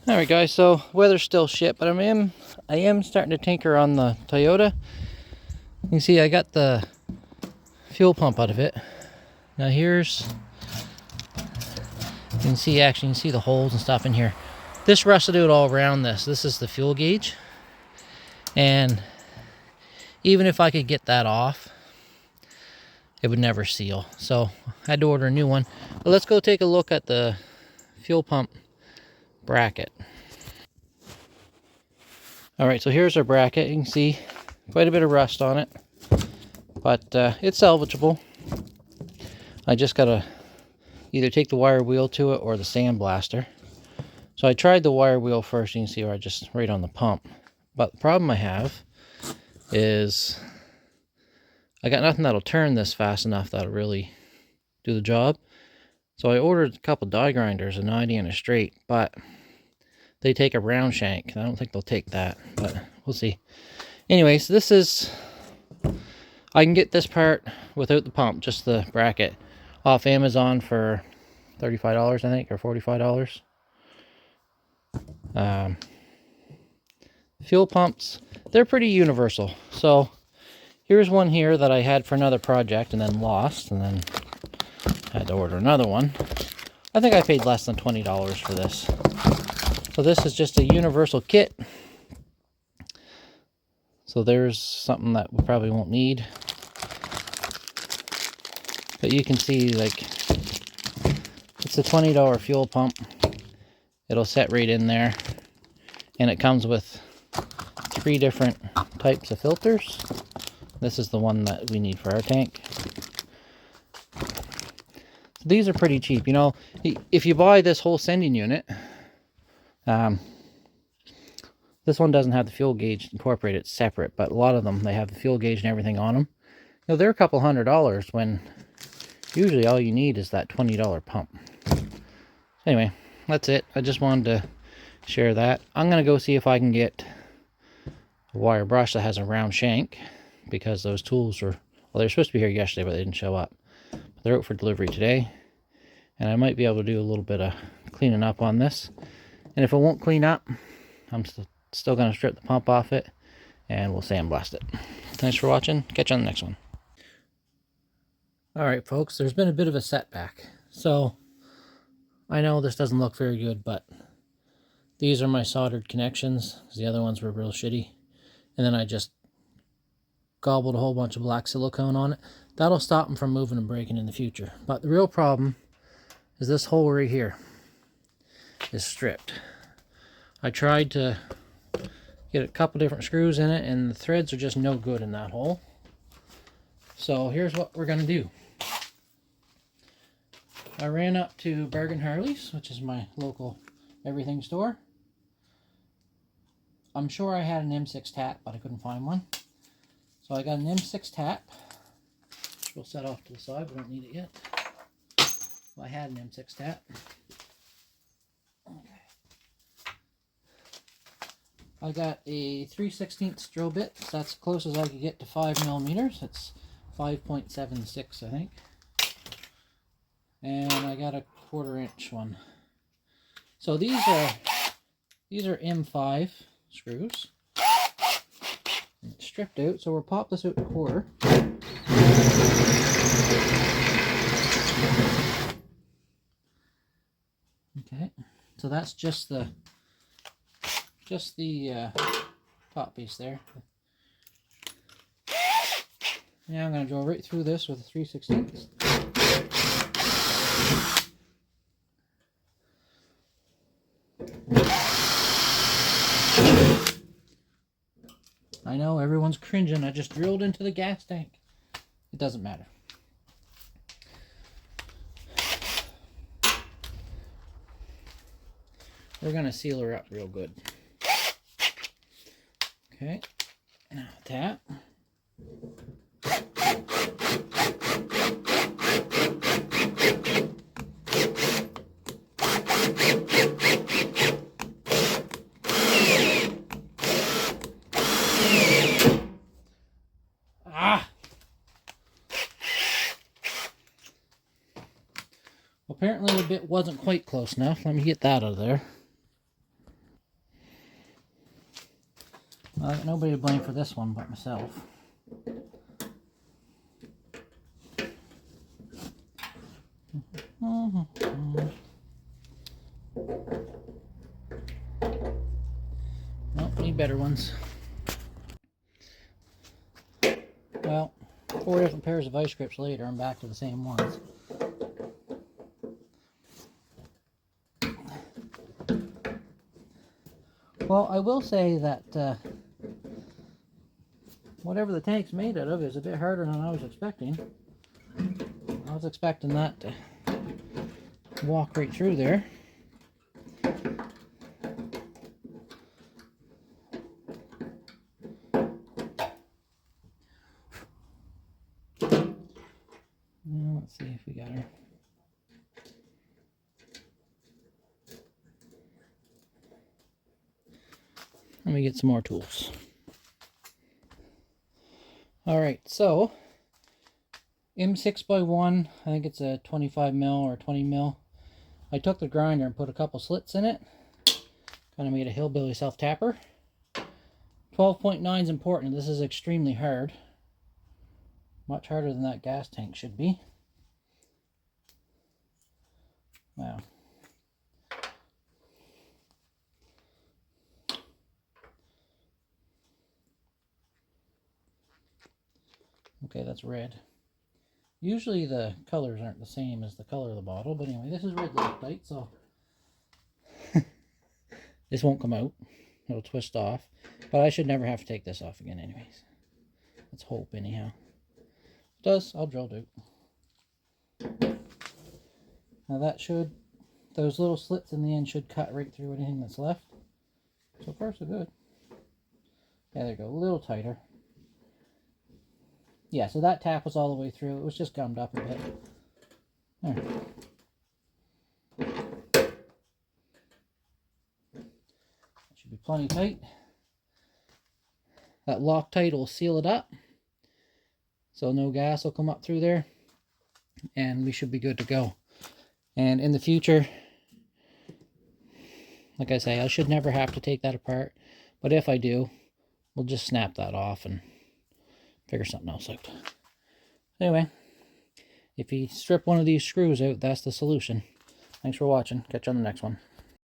Alright guys, so weather's still shit, but I am starting to tinker on the Toyota. You can see I got the fuel pump out of it. Now you can see the holes and stuff in here. This rusted out all around this. This is the fuel gauge. And even if I could get that off, it would never seal. So I had to order a new one. But let's go take a look at the fuel pump bracket. Alright, so here's our bracket. You can see quite a bit of rust on it, but it's salvageable. I just gotta either take the wire wheel to it or the sandblaster. So I tried the wire wheel first. You can see where I just right on the pump. But the problem I have is I got nothing that'll turn this fast enough that'll really do the job. So I ordered a couple die grinders, a 90 and a straight, but they take a round shank. I don't think they'll take that, but we'll see. Anyways, I can get this part without the pump, just the bracket, off Amazon for $35, I think, or $45. Fuel pumps, they're pretty universal. So here's one here that I had for another project and then lost, and then had to order another one. I think I paid less than $20 for this. So this is just a universal kit. So there's something that we probably won't need. But you can see, like, it's a $20 fuel pump. It'll set right in there. And it comes with 3 different types of filters. This is the one that we need for our tank. So these are pretty cheap. You know, if you buy this whole sending unit, this one doesn't have the fuel gauge incorporated, it's separate, but a lot of them, they have the fuel gauge and everything on them. You know, they're a couple $100 when usually all you need is that $20 pump. Anyway, that's it. I just wanted to share that. I'm going to go see if I can get a wire brush that has a round shank, because those tools were, well, they were supposed to be here yesterday, but they didn't show up. But they're out for delivery today, and I might be able to do a little bit of cleaning up on this. And if it won't clean up, I'm still going to strip the pump off it, and we'll sandblast it. Thanks for watching. Catch you on the next one. Alright folks, there's been a bit of a setback. So, I know this doesn't look very good, but these are my soldered connections, because the other ones were real shitty. And then I just gobbled a whole bunch of black silicone on it. That'll stop them from moving and breaking in the future. But the real problem is this hole right here is stripped. I tried to get a couple different screws in it, and the threads are just no good in that hole. So here's what we're going to do. I ran up to Bergen Harley's, which is my local everything store. I'm sure I had an M6 tap, but I couldn't find one. So I got an M6 tap, which we'll set off to the side. We don't need it yet. Well, I had an M6 tap. Okay. I got a 3/16 drill bit. So that's as close as I could get to 5mm. It's 5.76, I think. And I got a 1/4 inch one. So these are M5 screws. And it's stripped out, so we'll pop this out to 1/4. Okay, so that's just the top piece there. Now I'm going to go right through this with a 3/16. I know everyone's cringing. I just drilled into the gas tank. It doesn't matter. We're going to seal her up real good. Okay. Now tap. Apparently the bit wasn't quite close enough. Let me get that out of there. I got nobody to blame for this one but myself. Well, need better ones. Well, 4 different pairs of vice grips later, I'm back to the same ones. Well, I will say that whatever the tank's made out of is a bit harder than I was expecting. I was expecting that to walk right through there. Now, let's see if we got her. Let me get some more tools. Alright, so M6x1, I think it's a 25 mil or 20 mil. I took the grinder and put a couple slits in it. Kind of made a hillbilly self-tapper. 12.9 is important. This is extremely hard. Much harder than that gas tank should be. Wow. Okay, that's red. Usually the colors aren't the same as the color of the bottle, but anyway, this is red Loctite, so this won't come out. It'll twist off, but I should never have to take this off again anyways. Let's hope anyhow. If it does, I'll drill it. Now that should, those little slits in the end should cut right through anything that's left. So far so good. Yeah, there you go, a little tighter. Yeah, so that tap was all the way through. It was just gummed up a bit. There. That should be plenty tight. That Loctite will seal it up. So no gas will come up through there. And we should be good to go. And in the future, like I say, I should never have to take that apart. But if I do, we'll just snap that off and figure something else out. Anyway, if you strip one of these screws out, that's the solution. Thanks for watching. Catch you on the next one.